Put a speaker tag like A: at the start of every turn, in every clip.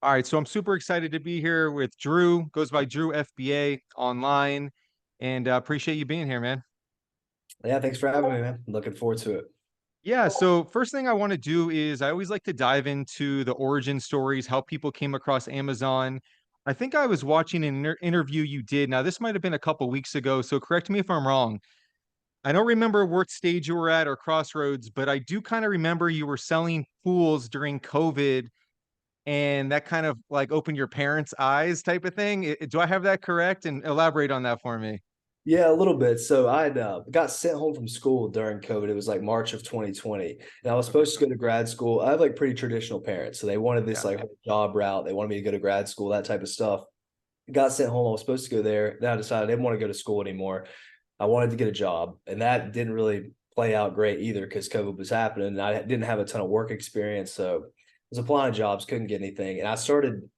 A: All right, so I'm super excited to be here with Drew. Goes by Drew FBA online, and appreciate you being here, man.
B: Yeah, thanks for having me, man. Looking forward to it.
A: Yeah, so first thing I want to do is I always like to dive into the origin stories, how people came across Amazon. I think I was watching an interview you did. Now, this might have been a couple weeks ago, so correct me if I'm wrong. I don't remember what stage you were at or crossroads, but I do kind of remember you were selling pools during COVID, and that kind of like opened your parents' eyes type of thing. Do I have that correct? And elaborate on that for me.
B: Yeah, a little bit. So I got sent home from school during COVID. It was like March of 2020, and I was
A: Okay.
B: supposed to go to grad school. I have like pretty traditional parents, so they wanted this
A: Yeah.
B: like whole job route. They wanted me to go to grad school, that type of stuff. Got sent home. I was supposed to go there. Then I decided I didn't want to go to school anymore. I wanted to get a job, and that didn't really play out great either because COVID was happening, and I didn't have a ton of work experience. So I was applying to jobs, couldn't get anything, and I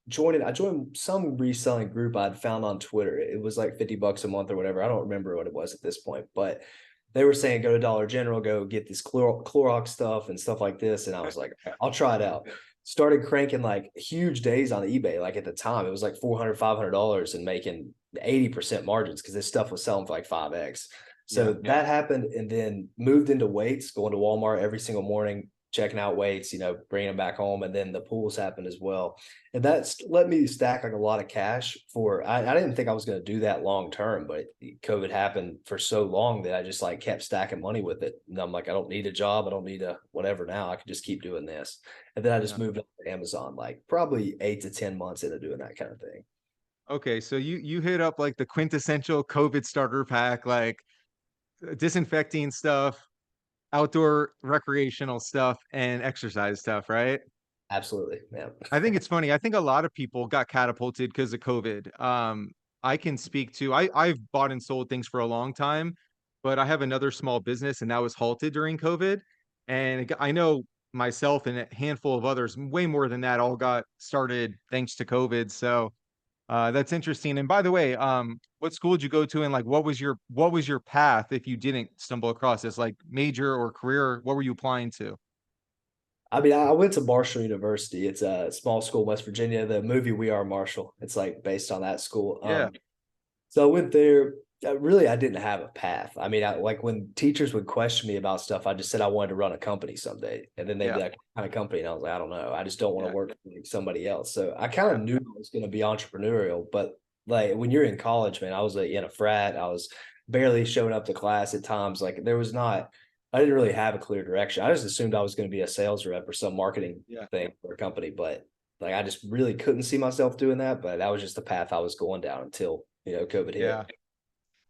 B: joined some reselling group I'd found on Twitter. It was like $50 a month or whatever. I don't remember what it was at this point, but they were saying go to Dollar General, go get this Clorox stuff and stuff like this, and I was like, I'll try it out. Started cranking like huge days on eBay. Like at the time, it was like $400, $500 and making 80% margins because this stuff was selling for like 5x.
A: Yeah.
B: So that happened, and then moved into weights, going to Walmart every single morning, checking out weights, bringing them back home. And then the pools happened as well. And that's let me stack like a lot of cash I didn't think I was going to do that long term, but COVID happened for so long that I just like kept stacking money with it. And I'm like, I don't need a job. I don't need a whatever now. I can just keep doing this. And then I just
A: Yeah.
B: moved on to Amazon, like probably 8 to 10 months into doing that kind of thing.
A: Okay, so you hit up like the quintessential COVID starter pack, like disinfecting stuff, outdoor recreational stuff, and exercise stuff, right?
B: Absolutely. Yeah.
A: I think it's funny. I think a lot of people got catapulted because of COVID. I can speak to I've bought and sold things for a long time, but I have another small business and that was halted during COVID. And I know myself and a handful of others, way more than that, all got started thanks to COVID. So that's interesting. And by the way, what school did you go to, and like what was your path if you didn't stumble across this, like major or career? What were you applying to?
B: I mean, I went to Marshall University. It's a small school in West Virginia. The movie We Are Marshall, it's like based on that school.
A: Yeah.
B: So I went there. Really, I didn't have a path. I mean, like when teachers would question me about stuff, I just said I wanted to run a company someday, and then they'd be
A: Yeah.
B: like, "What kind of company?" And I was like, "I don't know. I just don't want to
A: Yeah.
B: work for like somebody else." So I kind
A: Yeah.
B: of knew I was going to be entrepreneurial, but like when you're in college, man, I was like in a frat. I was barely showing up to class at times. Like there was not. I didn't really have a clear direction. I just assumed I was going to be a sales rep or some marketing
A: Yeah.
B: thing for a company, but like I just really couldn't see myself doing that. But that was just the path I was going down until COVID hit.
A: Yeah.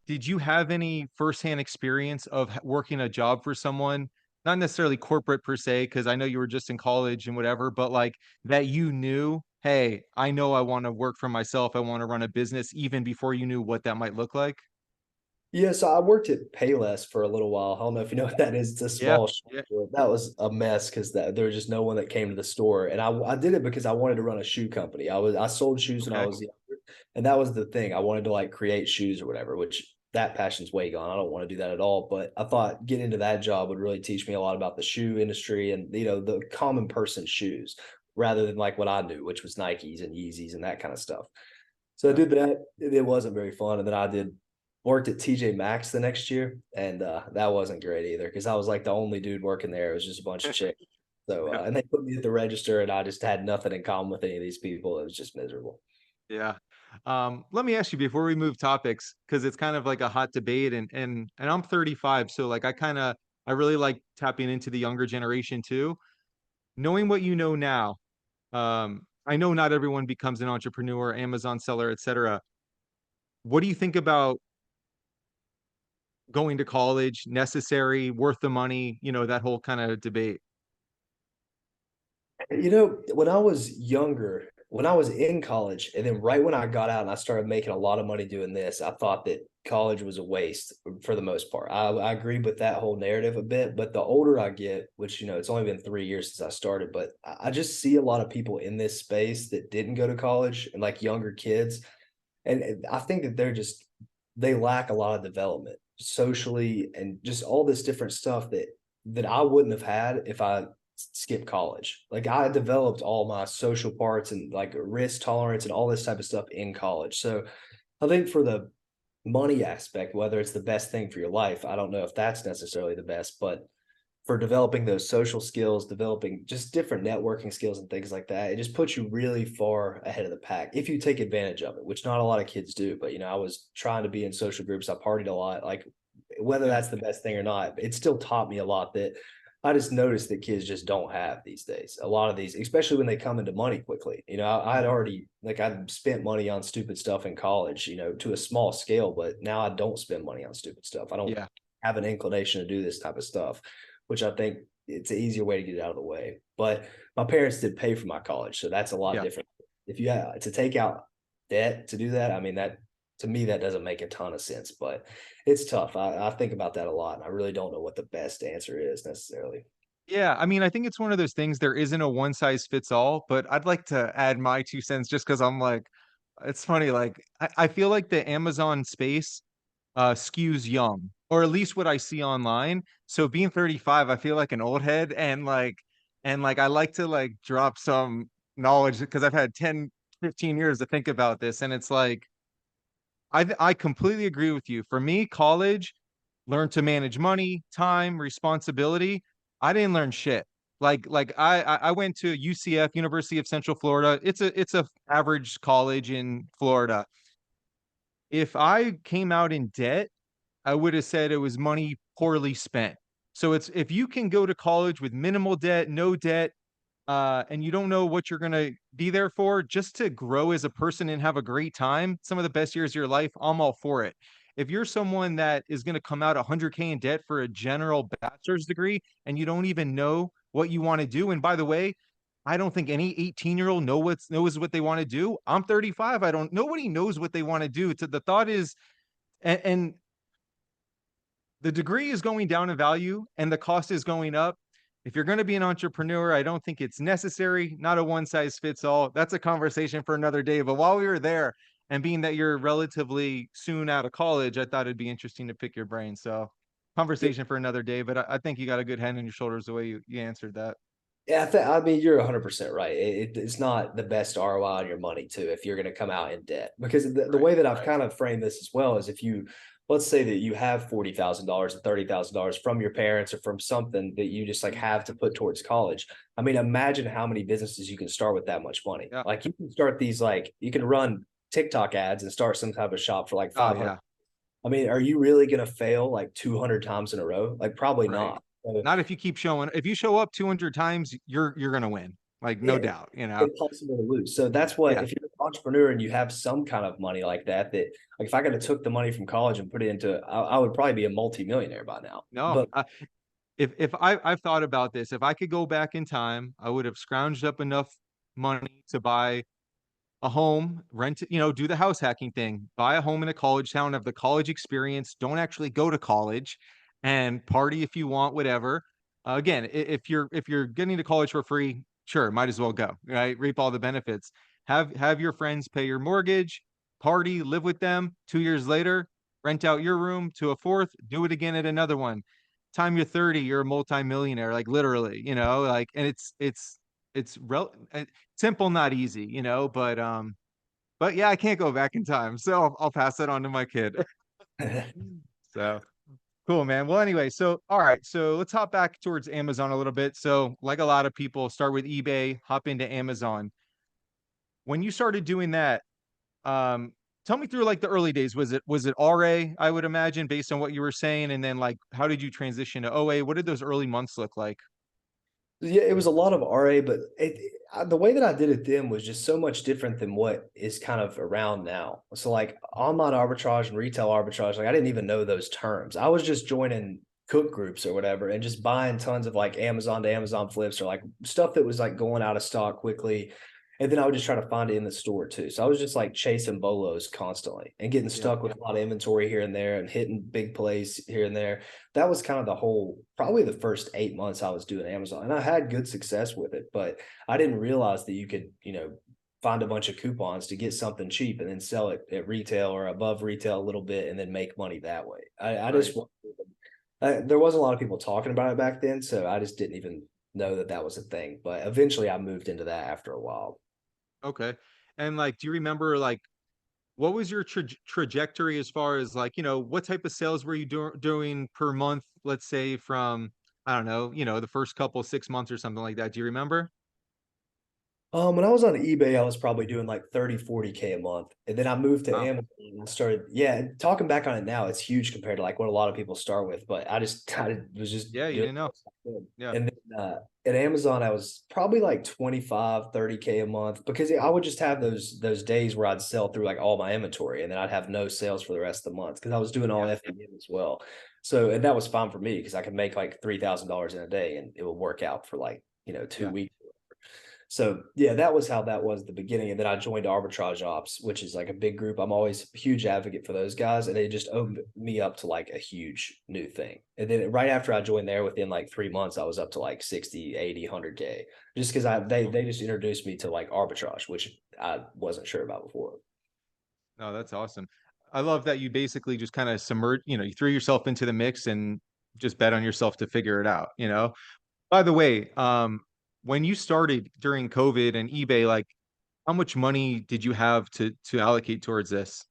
A: Did you have any firsthand experience of working a job for someone? Not necessarily corporate per se, because I know you were just in college and whatever, but like that you knew, hey, I know I want to work for myself. I want to run a business even before you knew what that might look like.
B: Yeah, so I worked at Payless for a little while. I don't know if you know what that is. It's a
A: Yeah.
B: small
A: Yeah.
B: store. That was a mess because there was just no one that came to the store. And I did it because I wanted to run a shoe company. I sold shoes when I
A: Okay.
B: was younger, and that was the thing. I wanted to like create shoes or whatever, which that passion's way gone. I don't want to do that at all. But I thought getting into that job would really teach me a lot about the shoe industry and the common person shoes rather than like what I knew, which was Nikes and Yeezys and that kind of stuff. So I
A: Yeah.
B: did that. It wasn't very fun. And then I did worked at TJ Maxx the next year, and that wasn't great either because I was like the only dude working there. It was just a bunch of chicks. So
A: Yeah.
B: and they put me at the register, and I just had nothing in common with any of these people. It was just miserable.
A: Yeah. Let me ask you before we move topics, because it's kind of like a hot debate, and I'm 35, so like I really like tapping into the younger generation too. Knowing what you know now, I know not everyone becomes an entrepreneur, Amazon seller, etc. What do you think about going to college, necessary, worth the money, that whole kind of debate?
B: When I was younger, when I was in college, and then right when I got out and I started making a lot of money doing this, I thought that college was a waste for the most part. I agree with that whole narrative a bit, but the older I get, which it's only been 3 years since I started, but I just see a lot of people in this space that didn't go to college and like younger kids. And I think that they lack a lot of development socially and just all this different stuff that I wouldn't have had if I skip college. Like I developed all my social parts and like risk tolerance and all this type of stuff in college. So I think for the money aspect, whether it's the best thing for your life, I don't know if that's necessarily the best, but for developing those social skills, developing just different networking skills and things like that, it just puts you really far ahead of the pack if you take advantage of it, which not a lot of kids do. But I was trying to be in social groups. I partied a lot. Like whether
A: Yeah.
B: that's the best thing or not, it still taught me a lot that I just noticed that kids just don't have these days. A lot of these, especially when they come into money quickly. I'd already like I'd spent money on stupid stuff in college, to a small scale, but now I don't spend money on stupid stuff. I don't
A: Yeah.
B: have an inclination to do this type of stuff, which I think it's an easier way to get it out of the way. But my parents did pay for my college, so that's a lot
A: Yeah.
B: different. If you have to take out debt to do that, I mean that to me that doesn't make a ton of sense, but it's tough. I think about that a lot, and I really don't know what the best answer is necessarily.
A: Yeah, I mean, I think it's one of those things, there isn't a one size fits all, but I'd like to add my 2 cents just because 'cause I'm like it's funny, like, I feel like the Amazon space, skews young, or at least what I see online. So being 35, I feel like an old head, and I like to, like, drop some knowledge because I've had 10, 15 years to think about this, and it's like I completely agree with you. For me, college, learn to manage money, time, responsibility. I didn't learn shit. I went to UCF, University of Central Florida. It's a average college in Florida. If I came out in debt, I would have said it was money poorly spent. So it's if you can go to college with minimal debt, no debt, and you don't know what you're gonna be there for, just to grow as a person and have a great time, some of the best years of your life, I'm all for it. If you're someone that is gonna come out 100K in debt for a general bachelor's degree and you don't even know what you want to do, and by the way, I don't think any 18-year-old knows what they want to do. I'm 35. I don't nobody knows what they want to do. To the thought is and the degree is going down in value and the cost is going up. If you're going to be an entrepreneur, I don't think it's necessary, not a one size fits all. That's a conversation for another day. But while we were there, and being that you're relatively soon out of college, I thought it'd be interesting to pick your brain. So, conversation for another day. But I think you got a good head on your shoulders the way you answered that.
B: Yeah, I mean, you're 100% right. It's not the best ROI on your money too if you're going to come out in debt, because the
A: Right.
B: way that I've kind of framed this as well is if you, let's say that you have $40,000 and $30,000 from your parents or from something that you just like have to put towards college. I mean, imagine how many businesses you can start with that much money.
A: Yeah.
B: Like you can start these, like you can run TikTok ads and start some type of shop for like
A: Oh
B: 500.
A: yeah.
B: I mean, are you really going to fail like 200 times in a row? Like probably
A: Right.
B: not. So,
A: Not if you keep showing. If you show up 200 times, you're gonna win. Like no
B: yeah,
A: doubt. You know.
B: impossible to lose. So that's what,
A: Yeah.
B: if you're an entrepreneur and you have some kind of money like that, that like if I could have took the money from college and put it into, I would probably be a multi-millionaire by now.
A: No.
B: But
A: If I've thought about this, if I could go back in time, I would have scrounged up enough money to buy a home, rent it, do the house hacking thing, buy a home in a college town, have the college experience, don't actually go to college and party if you want, whatever. Again, if you're getting to college for free, sure, might as well go, right? Reap all the benefits. Have your friends pay your mortgage, party, live with them. 2 years later, rent out your room to a fourth, do it again at another one. Time you're 30, you're a multimillionaire, like literally, like, and it's simple, not easy, but yeah, I can't go back in time, so I'll pass that on to my kid. So cool, man. Well, anyway, so all right, so let's hop back towards Amazon a little bit. So, like a lot of people, start with eBay, hop into Amazon. When you started doing that, um, tell me through like the early days. Was it RA? I would imagine, based on what you were saying, and then like, how did you transition to OA? What did those early months look like?
B: yeah, it was a lot of RA, but the way that I did it then was just so much different than what is kind of around now. So like online arbitrage and retail arbitrage, like I didn't even know those terms. I was just joining cook groups or whatever and just buying tons of like Amazon to Amazon flips or like stuff that was like going out of stock quickly. And then I would just try to find it in the store too. So I was just like chasing bolos constantly and getting
A: Yeah.
B: stuck with a lot of inventory here and there and hitting big plays here and there. That was kind of the whole, probably the first 8 months I was doing Amazon. And I had good success with it, but I didn't realize that you could, find a bunch of coupons to get something cheap and then sell it at retail or above retail a little bit and then make money that way. I
A: Right.
B: just, there wasn't a lot of people talking about it back then. So I just didn't even know that that was a thing. But eventually I moved into that after a while.
A: Okay. And like, do you remember like what was your trajectory as far as like, what type of sales were you doing per month, let's say from, I don't know, the first couple 6 months or something like that. Do you remember?
B: When I was on eBay, I was probably doing like 30, 40K a month. And then I moved to
A: Wow.
B: Amazon and I started, yeah, and talking back on it now, it's huge compared to like what a lot of people start with. But I was just
A: Yeah, you
B: doing
A: didn't know.
B: it.
A: Yeah.
B: And then at Amazon, I was probably like 25, 30K a month because I would just have those days where I'd sell through like all my inventory and then I'd have no sales for the rest of the month because I was doing all
A: Yeah.
B: FBA as well. So, and that was fine for me because I could make like $3,000 in a day and it would work out for like, two
A: Yeah.
B: weeks. So yeah, that was how that was at the beginning. And then I joined Arbitrage Ops, which is like a big group. I'm always a huge advocate for those guys. And they just opened me up to like a huge new thing. And then right after I joined there, within like 3 months, I was up to like 60, 80, 100K. Just because they just introduced me to like arbitrage, which I wasn't sure about before.
A: No, that's awesome. I love that you basically just kind of submerge, you threw yourself into the mix and just bet on yourself to figure it out. By the way, when you started during COVID and eBay, like how much money did you have to allocate towards this?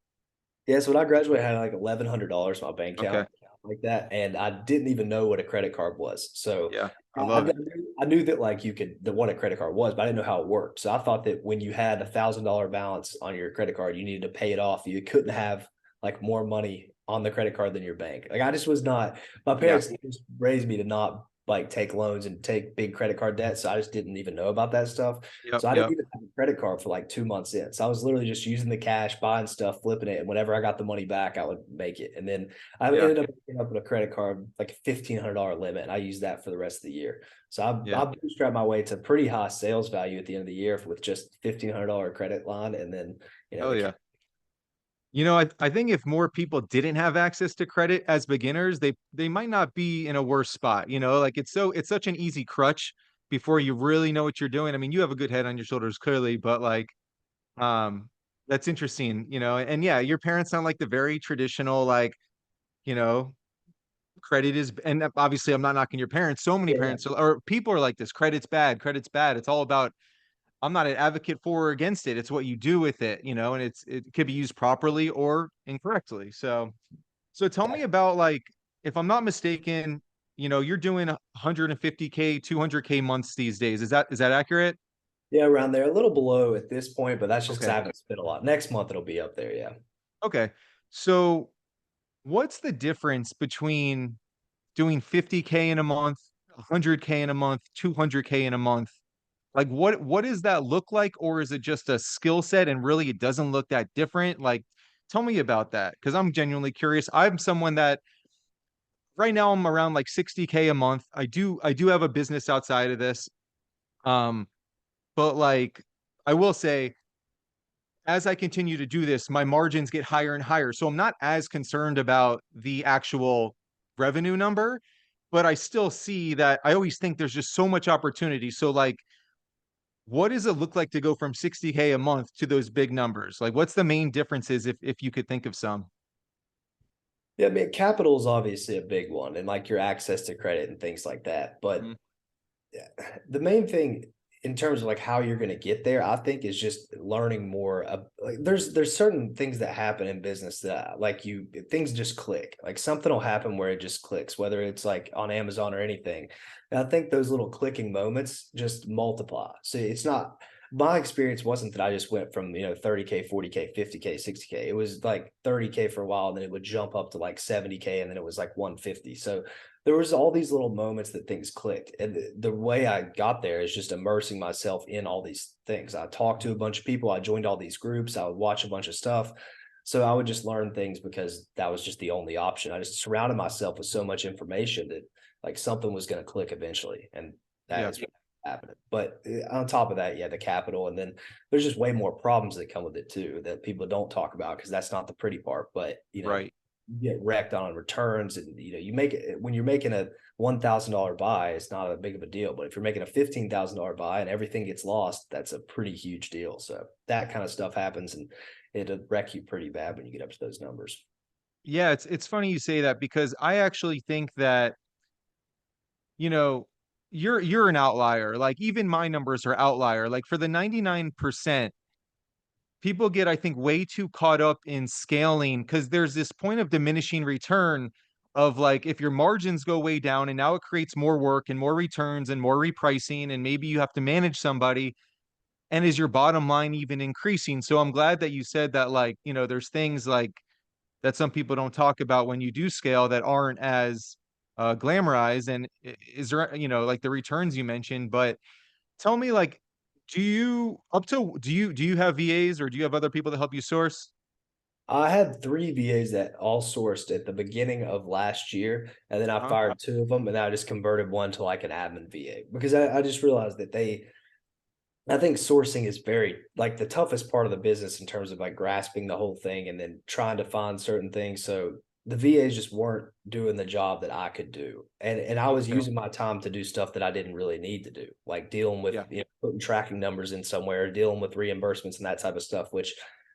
B: Yeah, so when I graduated, I had like $1,100 in my bank
A: Okay.
B: account like that, and I didn't even know what a credit card was. So
A: Yeah, I
B: I, I
A: love it.
B: knew I knew that like you could that what a credit card was, but I didn't know how it worked. So I thought that when you had $1,000 balance on your credit card, you needed to pay it off. You couldn't have like more money on the credit card than your bank. Like I just was not. My
A: Yeah.
B: parents just raised me to not like take loans and take big credit card debt. So I just didn't even know about that stuff.
A: Yep.
B: So I didn't
A: Yep.
B: even have a credit card for like 2 months in. So I was literally just using the cash, buying stuff, flipping it, and whenever I got the money back, I would make it. And then I
A: Yeah.
B: ended up picking up with a credit card like a $1,500 limit, and I used that for the rest of the year. So
A: Yeah.
B: I bootstrapped my way to pretty high sales value at the end of the year with just $1,500 credit line, and then
A: Oh
B: the
A: yeah. I think if more people didn't have access to credit as beginners, they might not be in a worse spot. Like it's such an easy crutch before you really know what you're doing. I mean, you have a good head on your shoulders clearly, but like um that's interesting. And yeah, your parents sound like the very traditional like, you know, credit is and obviously I'm not knocking your parents. So many
B: yeah.
A: parents or people are like this, credit's bad, credit's bad. It's all about I'm not an advocate for or against it. It's what you do with it, and it could be used properly or incorrectly. So tell me about like, if I'm not mistaken, you're doing 150K, 200K months these days. Is that accurate?
B: Yeah, around there, a little below at this point, but that's just because I
A: Okay.
B: haven't spent a lot. Next month it'll be up there. Yeah.
A: Okay. So what's the difference between doing 50K in a month, 100K in a month, 200K in a month? Like what does that look like? Or is it just a skill set and really it doesn't look that different? Like tell me about that because I'm genuinely curious. I'm someone that right now I'm around like 60K a month. I do have a business outside of this. Um, but like I will say, as I continue to do this, my margins get higher and higher. So I'm not as concerned about the actual revenue number, but I still see that I always think there's just so much opportunity. So like what does it look like to go from 60K a month to those big numbers? Like what's the main differences if you could think of some?
B: Yeah, I mean, capital is obviously a big one, and like your access to credit and things like that. But
A: Mhm.
B: yeah, the main thing in terms of like how you're going to get there, I think, is just learning more. Like, there's certain things that happen in business that like things just click. Like something will happen where it just clicks, whether it's like on Amazon or anything. And I think those little clicking moments just multiply. So it's not my experience wasn't that I just went from 30K, 40K, 50K, 60K. It was like 30K for a while, and then it would jump up to like 70K, and then it was like 150. So there was all these little moments that things clicked, and the way I got there is just immersing myself in all these things. I talked to a bunch of people, I joined all these groups, I would watch a bunch of stuff. So I would just learn things because that was just the only option. I just surrounded myself with so much information that like something was going to click eventually, and that
A: Yeah,
B: is what happened. But on top of that, yeah, the capital, and then there's just way more problems that come with it too that people don't talk about because that's not the pretty part. But
A: right.
B: you get wrecked on returns, and you make it when you're making a $1,000 buy, it's not a big of a deal. But if you're making a $15,000 buy and everything gets lost, that's a pretty huge deal. So that kind of stuff happens, and it'll wreck you pretty bad when you get up to those numbers.
A: Yeah, it's funny you say that because I actually think that, you know, you're an outlier. Like even my numbers are outlier. Like for the 99%, people get, I think, way too caught up in scaling because there's this point of diminishing return of like if your margins go way down and now it creates more work and more returns and more repricing and maybe you have to manage somebody, and is your bottom line even increasing? So I'm glad that you said that, like, there's things like that some people don't talk about when you do scale that aren't as glamorized. And is there, like the returns you mentioned, but tell me, like, do you have VAs or do you have other people that help you source?
B: I had 3 VAs that all sourced at the beginning of last year, and then I
A: Huh?
B: fired 2 of them, and I just converted one to like an admin VA because I just realized that I think sourcing is very like the toughest part of the business in terms of like grasping the whole thing and then trying to find certain things. So the VAs just weren't doing the job that I could do. And I was
A: Okay.
B: using my time to do stuff that I didn't really need to do, like dealing with,
A: Yeah.
B: putting tracking numbers in somewhere, dealing with reimbursements and that type of stuff, which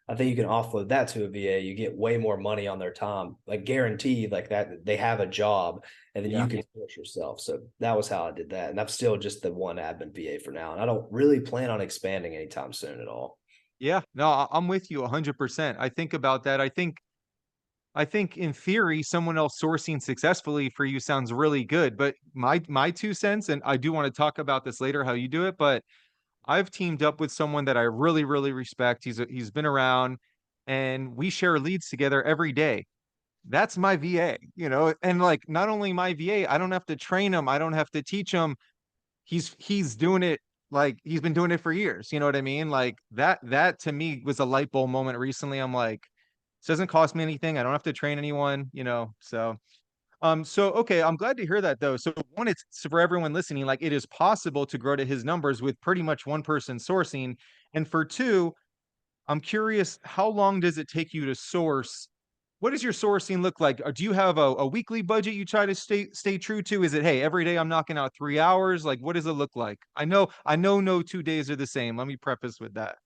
B: I think you can offload that to a VA. You get way more money on their time, like guaranteed, like that they have a job and then you
A: Yeah.
B: can source yourself. So that was how I did that. And I'm still just the one admin VA for now. And I don't really plan on expanding anytime soon at all.
A: Yeah. No, I'm with you 100%. I think about that. I think in theory, someone else sourcing successfully for you sounds really good. But my 2 cents, and I do want to talk about this later, how you do it, but I've teamed up with someone that I really, really respect. He's been around, and we share leads together every day. That's my VA, and like not only my VA, I don't have to train him, I don't have to teach him. He's doing it, like he's been doing it for years. You know what I mean? Like that to me was a light bulb moment recently. I'm like, this doesn't cost me anything. I don't have to train anyone. So okay, I'm glad to hear that though. So one, it's so for everyone listening, like it is possible to grow to his numbers with pretty much one person sourcing. And for two, I'm curious, how long does it take you to source? What does your sourcing look like? Or do you have a weekly budget you try to stay true to? Is it, hey, every day I'm knocking out 3 hours? Like, what does it look like? I know no 2 days are the same. Let me preface with that.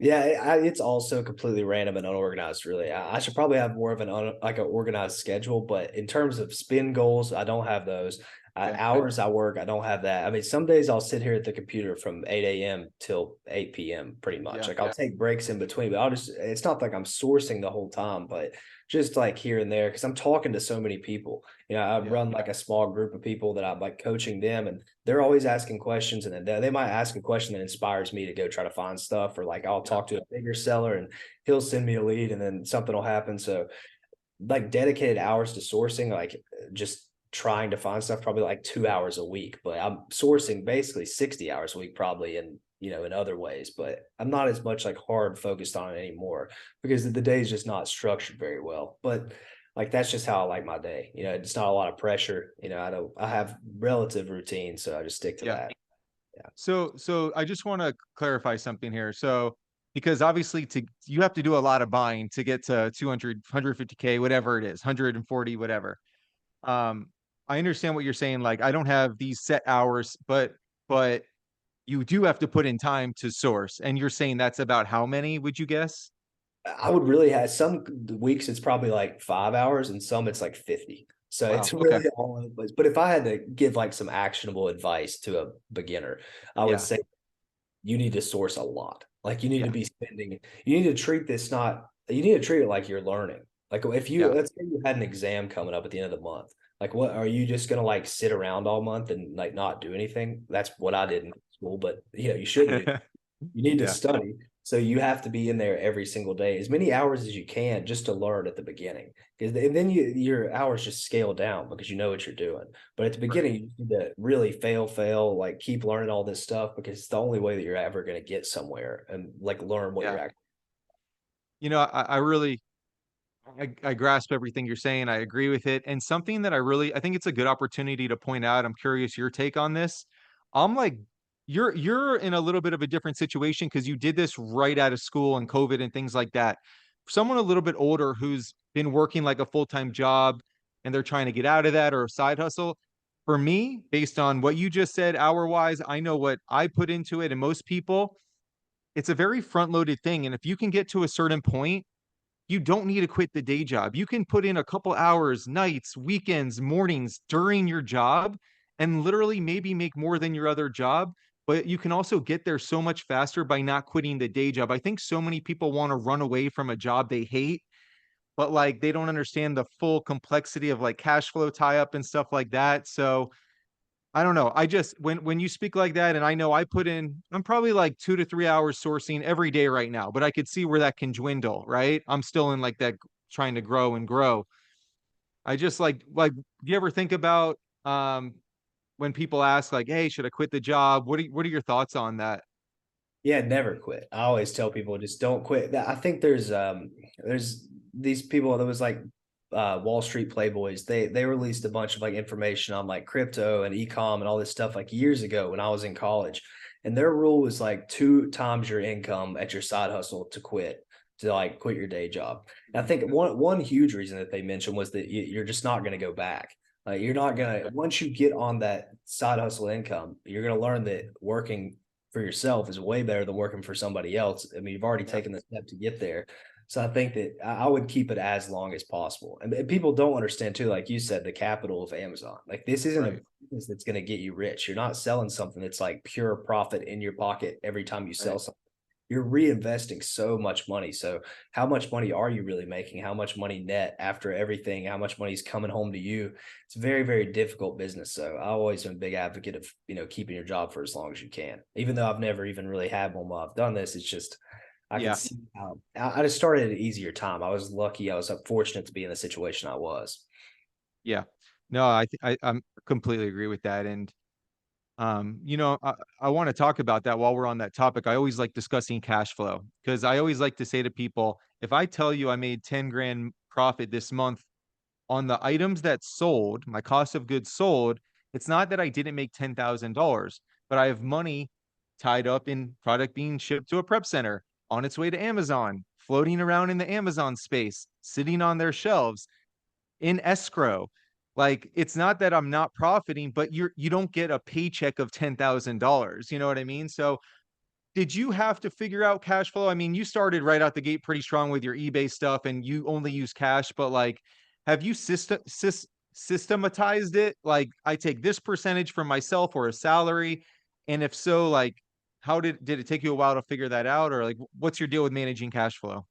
B: Yeah, it's also completely random and unorganized. Really, I should probably have more of like an organized schedule. But in terms of spin goals, I don't have those.
A: Okay.
B: Hours I work, I don't have that. I mean, some days I'll sit here at the computer from 8 a.m. till 8 p.m. pretty much.
A: Yeah.
B: Like I'll take breaks in between, but it's not like I'm sourcing the whole time, but just like here and there because I'm talking to so many people. I
A: Yeah.
B: run like a small group of people that I'm like coaching them, and they're always asking questions, and then they might ask a question that inspires me to go try to find stuff, or like I'll
A: Yeah.
B: talk to a bigger seller and he'll send me a lead, and then something will happen. So like dedicated hours to sourcing, like just trying to find stuff, probably like 2 hours a week, but I'm sourcing basically 60 hours a week, probably in other ways, but I'm not as much like hard focused on it anymore because the day is just not structured very well. But like that's just how I like my day. It's not a lot of pressure. I have relative routine, so I just stick to
A: Yeah.
B: that. Yeah.
A: So I just want to clarify something here. So because obviously you have to do a lot of buying to get to 200, 150K, whatever it is, 140, whatever. Um, I understand what you're saying. Like, I don't have these set hours, but you do have to put in time to source. And you're saying that's about how many, would you guess?
B: I would really have some weeks it's probably like 5 hours and some it's like 50. So
A: Wow.
B: it's
A: Okay.
B: really all over the place. But if I had to give like some actionable advice to a beginner, I would
A: Yeah.
B: say you need to source a lot. Like you need to
A: Yeah.
B: be you need to treat this not, you need to treat it like you're learning. Like if
A: Yeah.
B: let's say you had an exam coming up at the end of the month, like what are you just gonna like sit around all month and like not do anything? That's what I did in school, but you shouldn't do. You need to
A: Yeah.
B: study. So you have to be in there every single day, as many hours as you can just to learn at the beginning. Because then your hours just scale down because you know what you're doing. But at the
A: Right.
B: beginning, you need to really fail, like keep learning all this stuff because it's the only way that you're ever going to get somewhere and like learn what you're
A: Yeah.
B: actually.
A: I really, I grasp everything you're saying. I agree with it. And something that I think it's a good opportunity to point out. I'm curious your take on this. I'm like, you're in a little bit of a different situation because you did this right out of school and COVID and things like that. Someone a little bit older who's been working like a full-time job and they're trying to get out of that or a side hustle. For me, based on what you just said, hour-wise, I know what I put into it, and most people, it's a very front-loaded thing. And if you can get to a certain point, you don't need to quit the day job. You can put in a couple hours, nights, weekends, mornings during your job and literally maybe make more than your other job, but you can also get there so much faster by not quitting the day job. I think so many people want to run away from a job they hate, but like they don't understand the full complexity of like cash flow tie up and stuff like that. So I don't know. I just when you speak like that, and I know I put in, I'm probably like 2 to 3 hours sourcing every day right now, but I could see where that can dwindle, right? I'm still in like that trying to grow and grow. I just like do you ever think about when people ask like, hey, should I quit the job? What are your thoughts on that?
B: Yeah, never quit. I always tell people just don't quit. I think there's these people that was like Wall Street Playboys. They released a bunch of like information on like crypto and ecom and all this stuff like years ago when I was in college. And their rule was like 2 times your income at your side hustle to quit, to like quit your day job. And I think one huge reason that they mentioned was that you're just not going to go back. You're not gonna, once you get on that side hustle income, you're gonna learn that working for yourself is way better than working for somebody else. I mean, you've already
A: Yeah.
B: taken the step to get there. So I think that I would keep it as long as possible. And people don't understand too, like you said, the capital of Amazon. Like this isn't a
A: Right.
B: business that's going to get you rich. You're not selling something that's like pure profit in your pocket every time you sell
A: Right.
B: something. You're reinvesting so much money. So how much money are you really making? How much money net after everything? How much money is coming home to you? It's a very, very difficult business. So I always am a big advocate of, keeping your job for as long as you can. Even though I've never even really had one while I've done this, it's just I can
A: Yeah.
B: see how I just started at an easier time. I was lucky. I was fortunate to be in the situation I was.
A: Yeah. No, I'm completely agree with that. And I want to talk about that while we're on that topic. I always like discussing cash flow because I always like to say to people, if I tell you I made 10 grand profit this month on the items that sold, my cost of goods sold, it's not that I didn't make $10,000, but I have money tied up in product being shipped to a prep center, on its way to Amazon, floating around in the Amazon space, sitting on their shelves in escrow. Like it's not that I'm not profiting, but you don't get a paycheck of $10,000. You know what I mean? So did you have to figure out cash flow? I mean, you started right out the gate pretty strong with your eBay stuff and you only use cash, but like, have you systematized it? Like, I take this percentage from myself or a salary. And if so, like, how did it take you a while to figure that out? Or like, what's your deal with managing cash flow?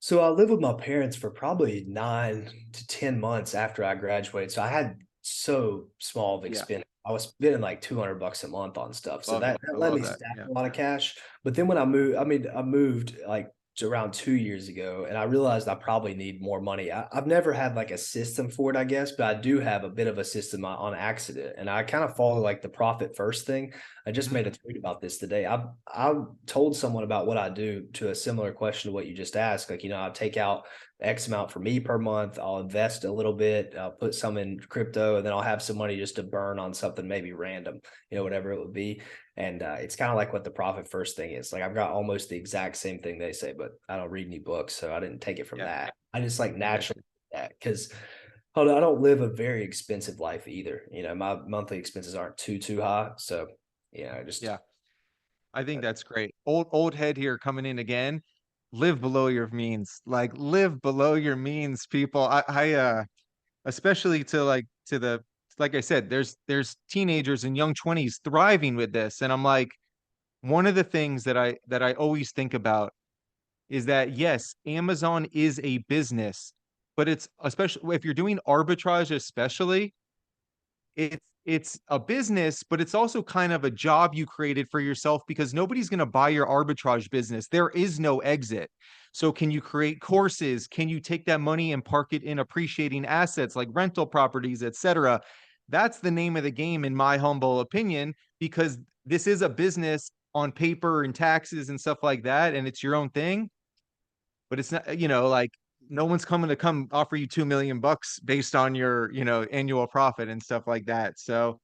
B: So I lived with my parents for probably 9 to 10 months after I graduated. So I had so small of
A: Yeah,
B: expense. I was spending like $200 a month on stuff. So
A: love it.
B: that
A: I
B: let
A: love
B: me
A: that.
B: stack
A: Yeah.
B: a lot of cash. But then when I moved, I moved like to around 2 years ago, and I realized I probably need more money. I've never had like a system for it, I guess, but I do have a bit of a system on accident. And I kind of follow like the profit first thing. I just
A: Mhm.
B: made a tweet about this today. I told someone about what I do to a similar question to what you just asked. Like, I take out X amount for me per month. I'll invest a little bit. I'll put some in crypto, and then I'll have some money just to burn on something maybe random, whatever it would be. And it's kind of like what the profit first thing is. Like I've got almost the exact same thing they say, but I don't read any books, so I didn't take it from
A: Yeah,
B: that. I just like
A: I got
B: naturally
A: you.
B: that because hold on, I don't live a very expensive life either. My monthly expenses aren't too high. So just
A: Yeah. I think that's great. Old head here coming in again. Live below your means. Like live below your means, people. I especially to the like I said, there's teenagers and young 20s thriving with this. And I'm like, one of the things that I always think about is that yes, Amazon is a business, but it's especially if you're doing arbitrage, especially it's a business, but it's also kind of a job you created for yourself because nobody's going to buy your arbitrage business. There is no exit. So can you create courses? Can you take that money and park it in appreciating assets like rental properties, etc.? That's the name of the game, in my humble opinion, because this is a business on paper and taxes and stuff like that, and it's your own thing. But it's not, like no one's coming to come offer you 2 million bucks based on your, annual profit and stuff like that. So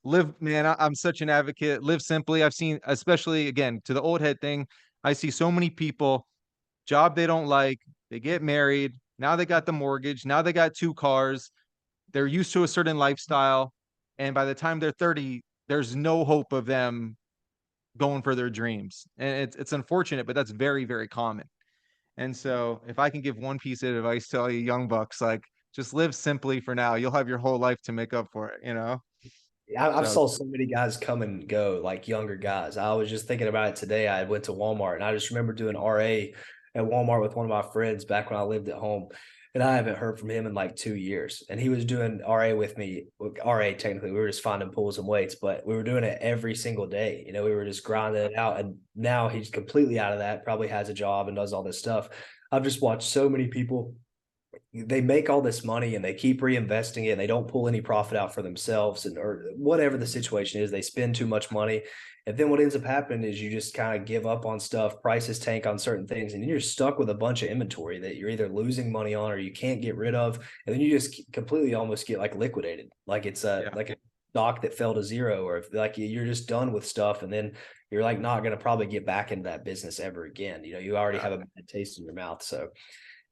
A: live, man, I'm such an advocate. Live simply. I've seen, especially again, to the old head thing, I see so many people, job they don't like, they get married, now they got the mortgage, now they got 2 cars, they're used to a certain lifestyle, and by the time they're 30, there's no hope of them going for their dreams. And it's unfortunate, but that's very, very common. And so if I can give one piece of advice to all you young bucks, like just live simply for now. You'll have your whole life to make up for it, you know?
B: I've
A: So
B: saw so many guys come and go, like younger guys. I was just thinking about it today. I went to Walmart and I just remember doing RA at Walmart with one of my friends back when I lived at home. And I haven't heard from him in like 2 years. And he was doing RA with me. RA, technically, we were just finding pulls and weights, but we were doing it every single day. You know, we were just grinding it out. And now he's completely out of that, probably has a job and does all this stuff. I've just watched so many people, they make all this money and they keep reinvesting it and they don't pull any profit out for themselves, and or whatever the situation is, they spend too much money. And then what ends up happening is you just kind of give up on stuff, prices tank on certain things, and you're stuck with a bunch of inventory that you're either losing money on or you can't get rid of. And then you just completely almost get like liquidated. Like it's
A: yeah,
B: a stock that fell to zero, or if like you're just done with stuff, and then you're like not going to probably get back into that business ever again. You know, you already
A: yeah,
B: have a bad taste in your mouth. So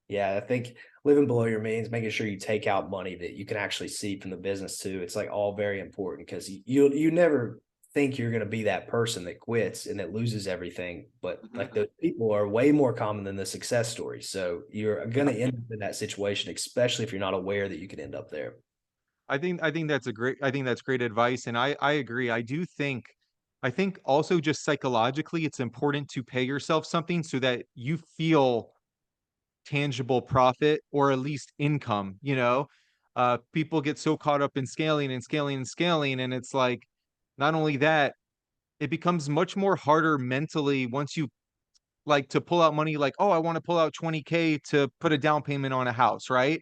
B: yeah, I think living below your means, making sure you take out money that you can actually see from the business too. It's like all very important, because you never think you're going to be that person that quits and that loses everything. But like
A: mhm,
B: those people are way more common than the success stories. So you're going
A: yeah.
B: to end up in that situation, especially if you're not aware that you could end up there.
A: I think that's great advice, and I agree. I think also just psychologically, it's important to pay yourself something so that you feel tangible profit or at least income, you know? People get so caught up in scaling and scaling and scaling, and it's like not only that, it becomes much more harder mentally once you like to pull out money like, "Oh, I want to pull out 20K to put a down payment on a house," right?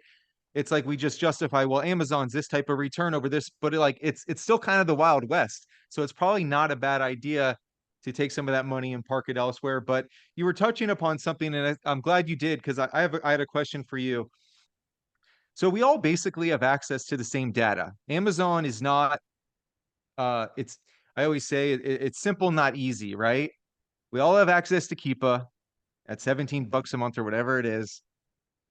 A: It's like we just justify, well, Amazon's this type of return over this, but it's still kind of the Wild West. So it's probably not a bad idea to take some of that money and park it elsewhere. But you were touching upon something, and I'm glad you did because I had a question for you. So we all basically have access to the same data. Amazon is not it's I always say it's simple, not easy, right? We all have access to Keepa at 17 bucks a month or whatever it is.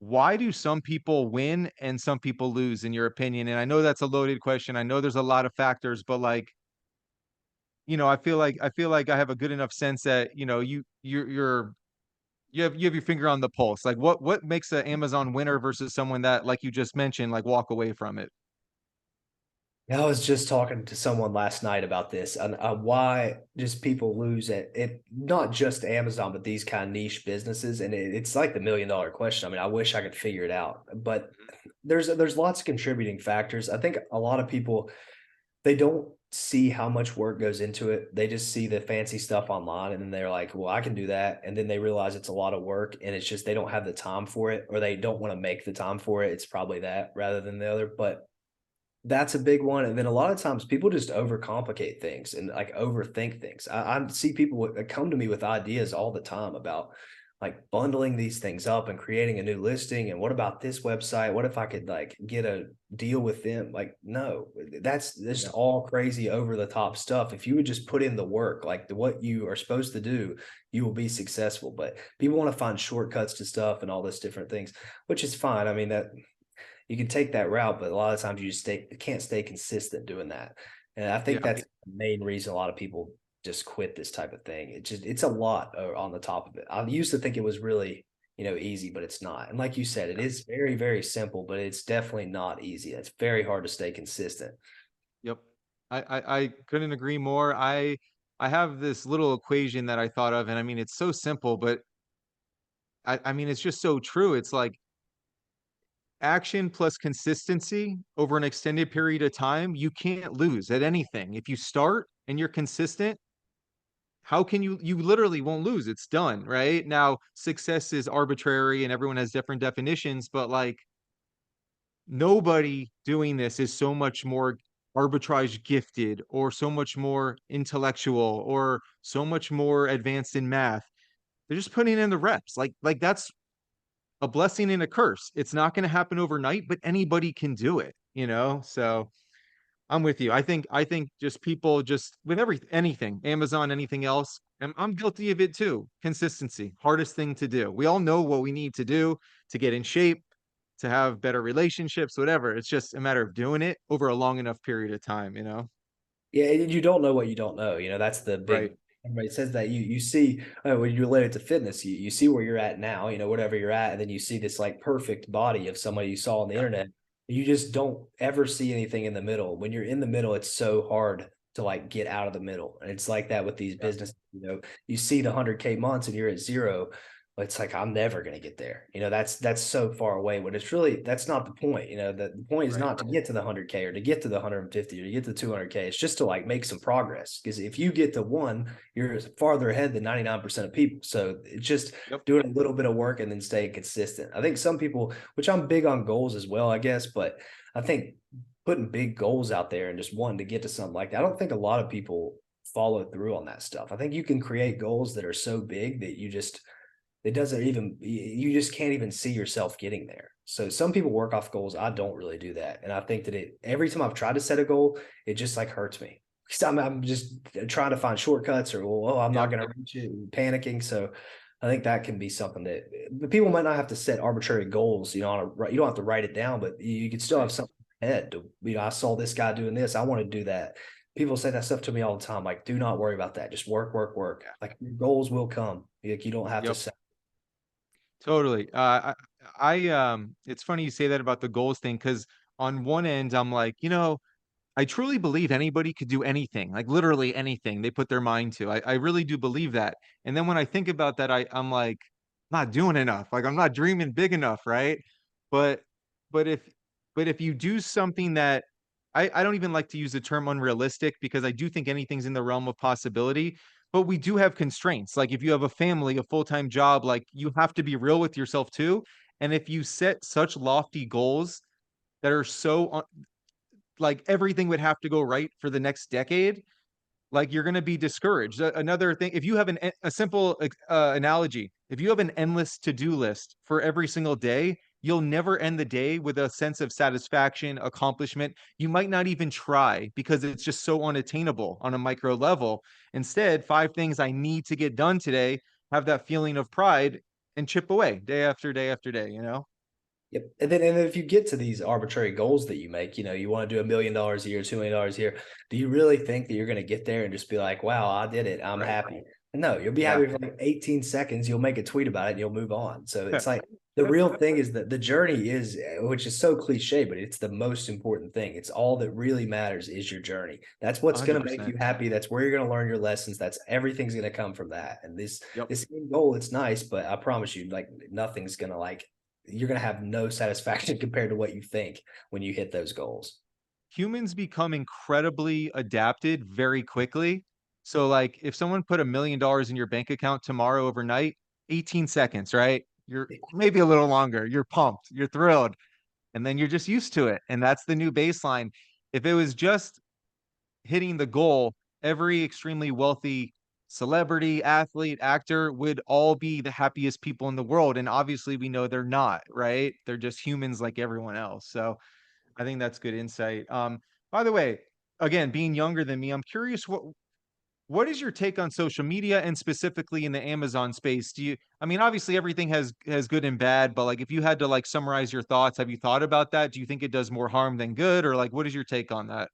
A: Why do some people win and some people lose, in your opinion? And I know that's a loaded question. I know there's a lot of factors, but like, I feel like I have a good enough sense that, you have your finger on the pulse. Like what makes an Amazon winner versus someone that, like you just mentioned, like walk away from it?
B: Yeah, I was just talking to someone last night about this, and why just people lose it, not just Amazon, but these kind of niche businesses. And it's like the $1 million question. I mean, I wish I could figure it out, but there's lots of contributing factors. I think a lot of people, they don't see how much work goes into it. They just see the fancy stuff online and then they're like, well, I can do that. And then they realize it's a lot of work and it's just they don't have the time for it, or they don't want to make the time for it. It's probably that rather than the other. But that's a big one. And then a lot of times people just overcomplicate things and like overthink things. I see people come to me with ideas all the time about like bundling these things up and creating a new listing. And what about this website? What if I could like get a deal with them? Like, no, that's just
A: Yeah.
B: all crazy over the top stuff. If you would just put in the work, like what you are supposed to do, you will be successful. But people want to find shortcuts to stuff and all this different things, which is fine. I mean, that you can take that route, but a lot of times you just can't stay consistent doing that. And I think
A: Yeah.
B: that's the main reason a lot of people just quit this type of thing. It's a lot on the top of it. I used to think it was really, easy, but it's not. And like you said, it is very, very simple, but it's definitely not easy. It's very hard to stay consistent.
A: Yep. I couldn't agree more. I have this little equation that I thought of, and I mean it's so simple, but I mean it's just so true. It's like action plus consistency over an extended period of time, you can't lose at anything. If you start and you're consistent, how can you literally won't lose. It's done, right? Now, success is arbitrary and everyone has different definitions, but like nobody doing this is so much more arbitrage gifted or so much more intellectual or so much more advanced in math. They're just putting in the reps. Like that's a blessing and a curse. It's not going to happen overnight, but anybody can do it, you know? So I'm with you. I think just people just with anything, Amazon, anything else, and I'm guilty of it too. Consistency, hardest thing to do. We all know what we need to do to get in shape, to have better relationships, whatever. It's just a matter of doing it over a long enough period of time, you know?
B: Yeah, you don't know what you don't know. That's the
A: Right.
B: big Everybody says that you see when you relate it to fitness, you see where you're at now, whatever you're at, and then you see this like perfect body of somebody you saw on the
A: Yeah.
B: internet. You just don't ever see anything in the middle. When you're in the middle, it's so hard to like get out of the middle. And it's like that with these
A: Yeah.
B: businesses, you see the 100K months and you're at zero. It's like I'm never going to get there. That's so far away. But it's really that's not the point. The point is
A: Right.
B: not to get to the 100K or to get to the 150 or to get to 200K. It's just to like make some progress. Because if you get to one, you're farther ahead than 99% of people. So it's just
A: Yep.
B: doing a little bit of work and then staying consistent. I think some people, which I'm big on goals as well, I guess, but I think putting big goals out there and just wanting to get to something like that, I don't think a lot of people follow through on that stuff. I think you can create goals that are so big that it doesn't even, you just can't even see yourself getting there. So some people work off goals. I don't really do that. And I think that every time I've tried to set a goal, it just like hurts me. Because I'm just trying to find shortcuts or, well, I'm not
A: Yep.
B: going to reach it, and panicking. So I think that can be something that but people might not have to set arbitrary goals, you don't have to write it down, but you can still have
A: Right.
B: something in your head. I saw this guy doing this. I want to do that. People say that stuff to me all the time. Like, do not worry about that. Just work, work, work.
A: Yeah.
B: Like your goals will come. Like you don't have to
A: Yep.
B: set.
A: Totally. It's funny you say that about the goals thing, because on one end, I'm like, I truly believe anybody could do anything, like literally anything they put their mind to. I really do believe that. And then when I think about that, I'm like, not doing enough. Like I'm not dreaming big enough, right? But but if but if you do something that I don't even like to use the term unrealistic because I do think anything's in the realm of possibility, but we do have constraints. Like if you have a family, a full-time job, like you have to be real with yourself too. And if you set such lofty goals that are so like everything would have to go right for the next decade, like you're going to be discouraged. Another thing, if you have a simple analogy, if you have an endless to-do list for every single day, you'll never end the day with a sense of satisfaction, accomplishment. You might not even try because it's just so unattainable on a micro level. Instead, 5 things I need to get done today, have that feeling of pride and chip away day after day after day.
B: Yep. And then if you get to these arbitrary goals that you make, you want to do $1 million a year, $2 million a year. Do you really think that you're going to get there and just be like, wow, I did it. I'm
A: Right.
B: happy. No, you'll be
A: Yeah.
B: happy for like 18 seconds. You'll make a tweet about it and you'll move on. So it's like the real thing is that the journey is, which is so cliche, but it's the most important thing. It's all that really matters is your journey. That's what's going to make
A: 100%.
B: you happy. That's where you're going to learn your lessons. That's everything's going to come from that. And this,
A: Yep.
B: this end goal, it's nice, but I promise you, like nothing's going to like you're going to have no satisfaction compared to what you think when you hit those goals.
A: Humans become incredibly adapted very quickly. So like if someone put $1 million in your bank account tomorrow overnight, 18 seconds, right? You're maybe a little longer. You're pumped, you're thrilled, and then you're just used to it. And that's the new baseline. If it was just hitting the goal, every extremely wealthy celebrity, athlete, actor would all be the happiest people in the world. And obviously we know they're not, right? They're just humans like everyone else. So I think that's good insight. By the way, again, being younger than me, I'm curious what is your take on social media and specifically in the Amazon space? I mean, obviously everything has good and bad, but like if you had to like summarize your thoughts, have you thought about that? Do you think it does more harm than good, or like what is your take on that?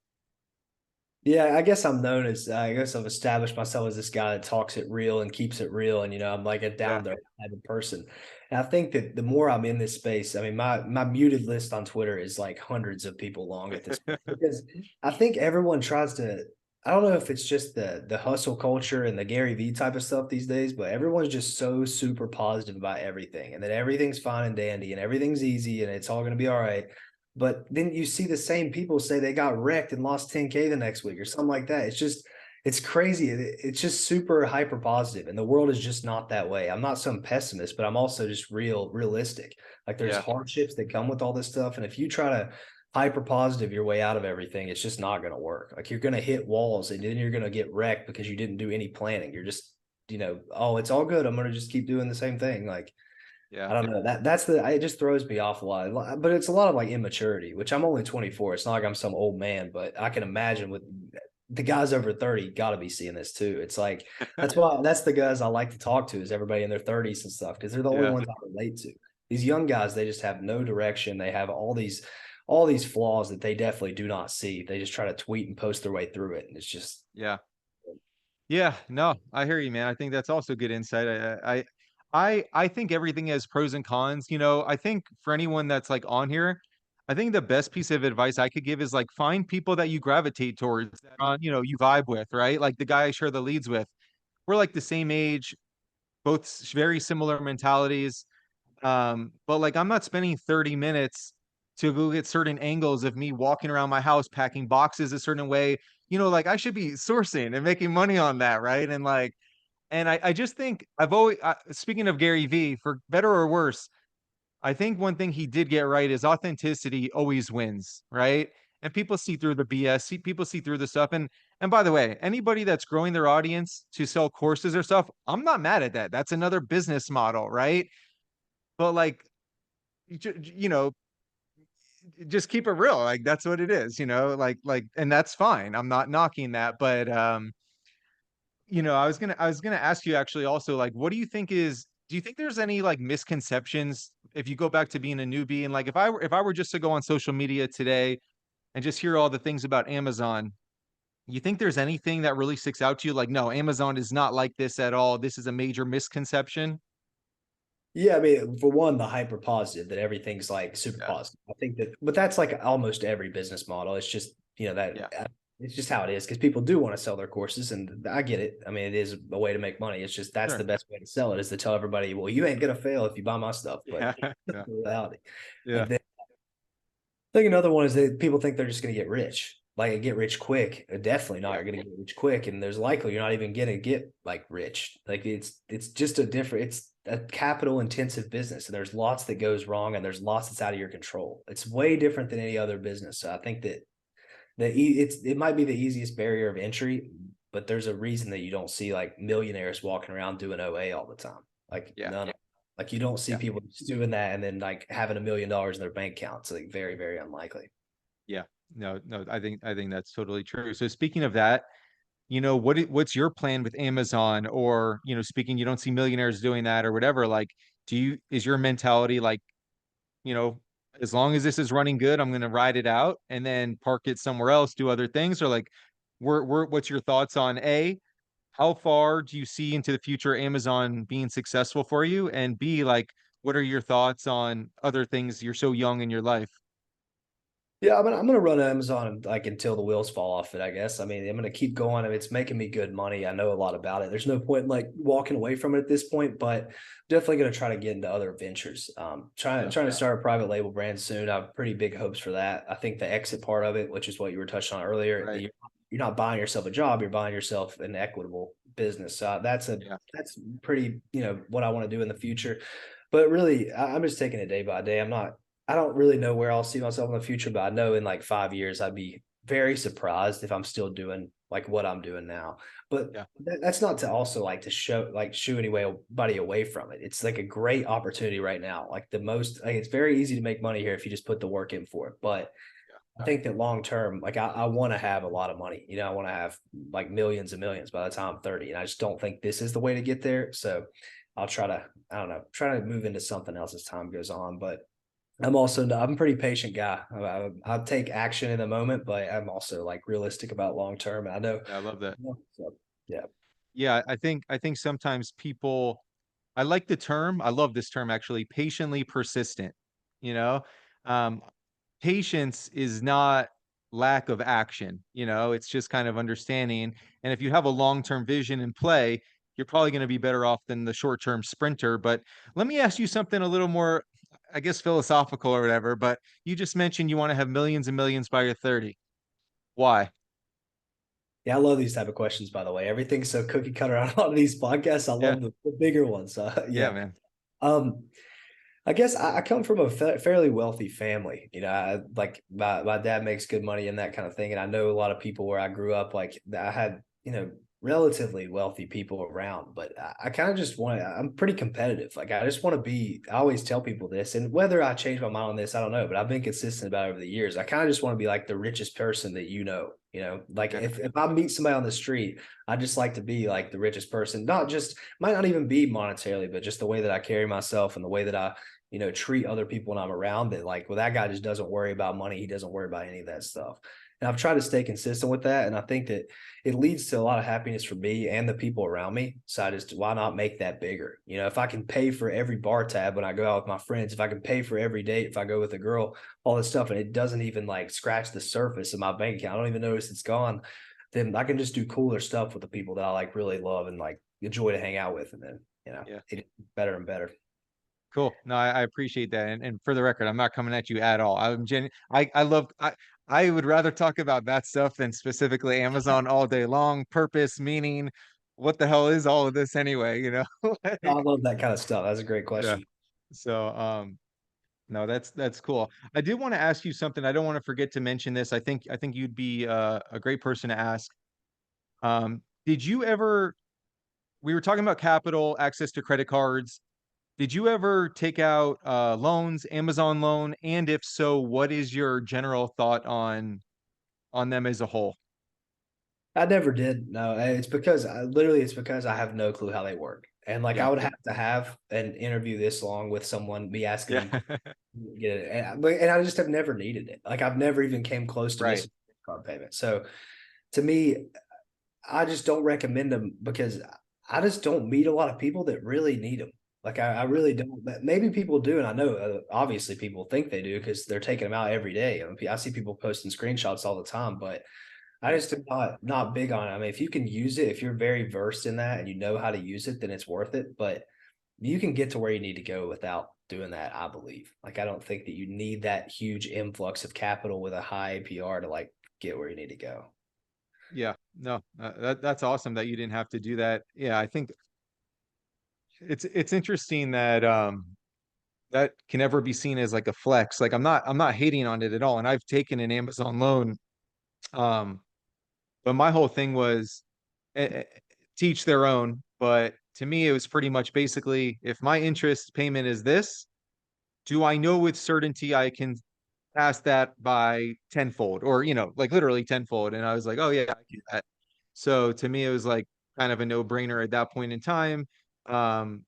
B: Yeah, I guess I'm known as, I guess I've established myself as this guy that talks it real and keeps it real. And, I'm like a
A: Yeah.
B: down to earth type of person. And I think that the more I'm in this space, I mean, my muted list on Twitter is like hundreds of people long at this point because I think everyone tries to, I don't know if it's just the hustle culture and the Gary Vee type of stuff these days, but everyone's just so super positive about everything and that everything's fine and dandy and everything's easy and it's all going to be all right. But then you see the same people say they got wrecked and lost 10K the next week or something like that. It's crazy. It's just super hyper positive, and the world is just not that way. I'm not some pessimist, but I'm also just realistic. Like there's
A: Yeah.
B: hardships that come with all this stuff, and if you try to hyper positive your way out of everything, it's just not going to work. Like you're going to hit walls, and then you're going to get wrecked because you didn't do any planning. You're just, oh, it's all good. I'm going to just keep doing the same thing. Like
A: Yeah.
B: I don't know. It just throws me off a lot. But it's a lot of like immaturity, which I'm only 24. It's not like I'm some old man, but I can imagine with the guys over 30 got to be seeing this too. It's like that's the guys I like to talk to is everybody in their 30s and stuff because they're the only
A: Yeah.
B: ones I relate to. These young guys, they just have no direction. They have all these flaws that they definitely do not see. They just try to tweet and post their way through it, and it's just
A: Yeah. Yeah, no, I hear you, man. I think that's also good insight. I think everything has pros and cons. You know, I think for anyone that's like on here, I think the best piece of advice I could give is like find people that you gravitate towards that you know, you vibe with, right? Like the guy I share the leads with. We're like the same age, both very similar mentalities. But like I'm not spending 30 minutes to go get certain angles of me walking around my house packing boxes a certain way. You know, like I should be sourcing and making money on that, right? And like, and I just think I've always, speaking of Gary V, for better or worse, I think one thing he did get right is authenticity always wins, right? And people see through the BS, people see through the stuff. And by the way, anybody that's growing their audience to sell courses or stuff, I'm not mad at that. That's another business model, right? But like, you know, just keep it real. Like that's what it is, you know, and that's fine. I'm not knocking that, but you know, I was gonna ask you actually also like what do you think there's any like misconceptions if you go back to being a newbie and like if I were just to go on social media today and just hear all the things about Amazon, you think there's anything that really sticks out to you like no, Amazon is not like this at all. This is a major misconception?
B: Yeah, I mean, for one, the hyper positive that everything's like super
A: Yeah.
B: positive. I think that, but that's like almost every business model. It's just,
A: Yeah.
B: it's just how it is because people do want to sell their courses, and I get it. I mean, it is a way to make money. It's just that's the
A: Sure.
B: best way to sell it is to tell everybody, well, you ain't gonna fail if you buy my stuff, but
A: Yeah.
B: that's
A: Yeah.
B: the reality.
A: Yeah.
B: And then I think another one is that people think they're just gonna get rich, like get rich quick. Definitely not.
A: Yeah.
B: You're gonna get rich quick, and there's likely you're not even gonna get like rich. Like it's just a different. It's a capital intensive business, and there's lots that goes wrong, and there's lots that's out of your control. It's way different than any other business. So I think that it might be the easiest barrier of entry, but there's a reason that you don't see like millionaires walking around doing OA all the time. Like
A: Yeah.
B: none of like you don't see
A: Yeah.
B: people just doing that and then like having $1 million in their bank account. It's like very, very unlikely.
A: Yeah. No, no, I think that's totally true. So speaking of that, you know, what's your plan with Amazon or, you know, speaking, you don't see millionaires doing that or whatever, like, is your mentality like, you know, as long as this is running good, I'm going to ride it out and then park it somewhere else, do other things or like, what's your thoughts on how far do you see into the future Amazon being successful for you? And B, like, what are your thoughts on other things you're so young in your life?
B: Yeah, I'm gonna run Amazon like until the wheels fall off it, I guess. I mean, I'm gonna keep going. If it's making me good money, I know a lot about it. There's no point in like walking away from it at this point, but definitely gonna try to get into other ventures.
A: Yeah.
B: Trying to start a private label brand soon. I have pretty big hopes for that. I think the exit part of it, which is what you were touching on earlier,
A: Right.
B: you're not buying yourself a job, you're buying yourself an equitable business. So
A: Yeah.
B: that's pretty, what I want to do in the future. But really, I'm just taking it day by day. I don't really know where I'll see myself in the future, but I know in like 5 years, I'd be very surprised if I'm still doing like what I'm doing now. But
A: Yeah.
B: that's not to also like to shoo anybody away from it. It's like a great opportunity right now. Like it's very easy to make money here if you just put the work in for it. But I
A: Yeah.
B: think that long term, like I want to have a lot of money. I want to have like millions and millions by the time I'm 30. And I just don't think this is the way to get there. So I'll try to, I don't know, try to move into something else as time goes on. But I'm a pretty patient guy. I'll take action in the moment, but I'm also like realistic about long term. I know.
A: Yeah, I love that.
B: So, yeah.
A: Yeah, I think sometimes people I like the term, I love this term actually, patiently persistent, you know? Um, Patience is not lack of action, you know, it's just kind of understanding. And if you have a long-term vision in play, you're probably going to be better off than the short-term sprinter. But let me ask you something a little more, I guess, philosophical or whatever. But you just mentioned you want to have millions and millions by your 30. Why?
B: Yeah, I love these type of questions, by the way. Everything's so cookie cutter on a lot of these podcasts. I
A: Yeah,
B: love the bigger ones.
A: yeah,
B: Yeah.
A: man.
B: Um, I guess I come from a fairly wealthy family. Like my dad makes good money and that kind of thing. And I know a lot of people where I grew up, like I had, relatively wealthy people around, but I kind of just I'm pretty competitive. Like I just want to I always tell people this, and whether I change my mind on this, I don't know, but I've been consistent about it over the years. I kind of just want to be like the richest person that like
A: Yeah,
B: if I meet somebody on the street, I just like to be like the richest person, not just, might not even be monetarily, but just the way that I carry myself and the way that I treat other people when I'm around it. Like, well, that guy just doesn't worry about money. He doesn't worry about any of that stuff. And I've tried to stay consistent with that. And I think that it leads to a lot of happiness for me and the people around me. So I just, why not make that bigger? You know, if I can pay for every bar tab when I go out with my friends, if I can pay for every date, if I go with a girl, all this stuff, and it doesn't even like scratch the surface of my bank account, I don't even notice it's gone, then I can just do cooler stuff with the people that I like really love and like enjoy to hang out with. And then,
A: Yeah.
B: it's better and better.
A: Cool. No, I appreciate that. And for the record, I'm not coming at you at all. I love I would rather talk about that stuff than specifically Amazon all day long. Purpose, meaning, what the hell is all of this anyway, you know?
B: I
A: Like,
B: love that kind of stuff. That's a great
A: yeah.
B: question.
A: So no, that's cool. I did want to ask you something. I don't want to forget to mention this. I think you'd be a great person to ask. Did you ever, we were talking about capital, access to credit cards. Did you ever take out loans, Amazon loan? And if so, what is your general thought on them as a whole?
B: I never did. No, it's because literally it's because I have no clue how they work. And like I
A: Yeah.
B: would have to have an interview this long with someone, be asking
A: Yeah.
B: them, get it. And I just have never needed it. Like I've never even came close to
A: Right.
B: missing a card payment. So to me, I just don't recommend them because I just don't meet a lot of people that really need them. Like I really don't. Maybe people do, and I know obviously people think they do because they're taking them out every day. I mean, I see people posting screenshots all the time, but I just am not big on it. I mean, if you can use it, if you're very versed in that and you know how to use it, then it's worth it. But you can get to where you need to go without doing that, I believe. Like I don't think that you need that huge influx of capital with a high APR to like get where you need to go.
A: Yeah. No, that's awesome that you didn't have to do that. Yeah, I think it's interesting that that can ever be seen as like a flex. Like I'm not hating on it at all. And I've taken an Amazon loan. Um, but my whole thing was teach their own. But to me, it was pretty much basically, if my interest payment is this, do I know with certainty I can pass that by tenfold or, like literally tenfold? And I was like, oh yeah, I can do that. So to me, it was like kind of a no-brainer at that point in time. Um,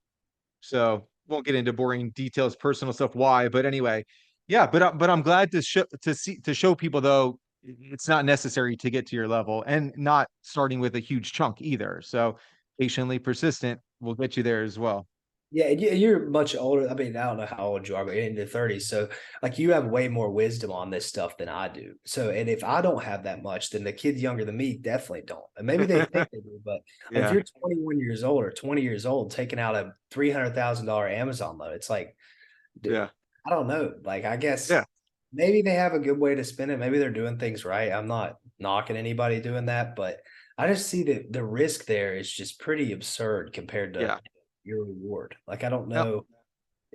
A: so won't get into boring details, personal stuff, why, but anyway, yeah, but I'm glad to show people though it's not necessary to get to your level and not starting with a huge chunk either. So patiently persistent will get you there as well.
B: Yeah, and you're much older. I mean, I don't know how old you are, but you're in your 30s. So, like, you have way more wisdom on this stuff than I do. So, and if I don't have that much, then the kids younger than me definitely don't. And maybe they think they do, but like, if
A: Yeah,
B: you're 21 years old or 20 years old, taking out a $300,000 Amazon loan, it's like,
A: yeah,
B: I don't know. Like, I guess
A: yeah,
B: maybe they have a good way to spend it. Maybe they're doing things right. I'm not knocking anybody doing that, but I just see that the risk there is just pretty absurd compared to
A: yeah.
B: your reward. Like, I don't
A: No,
B: know,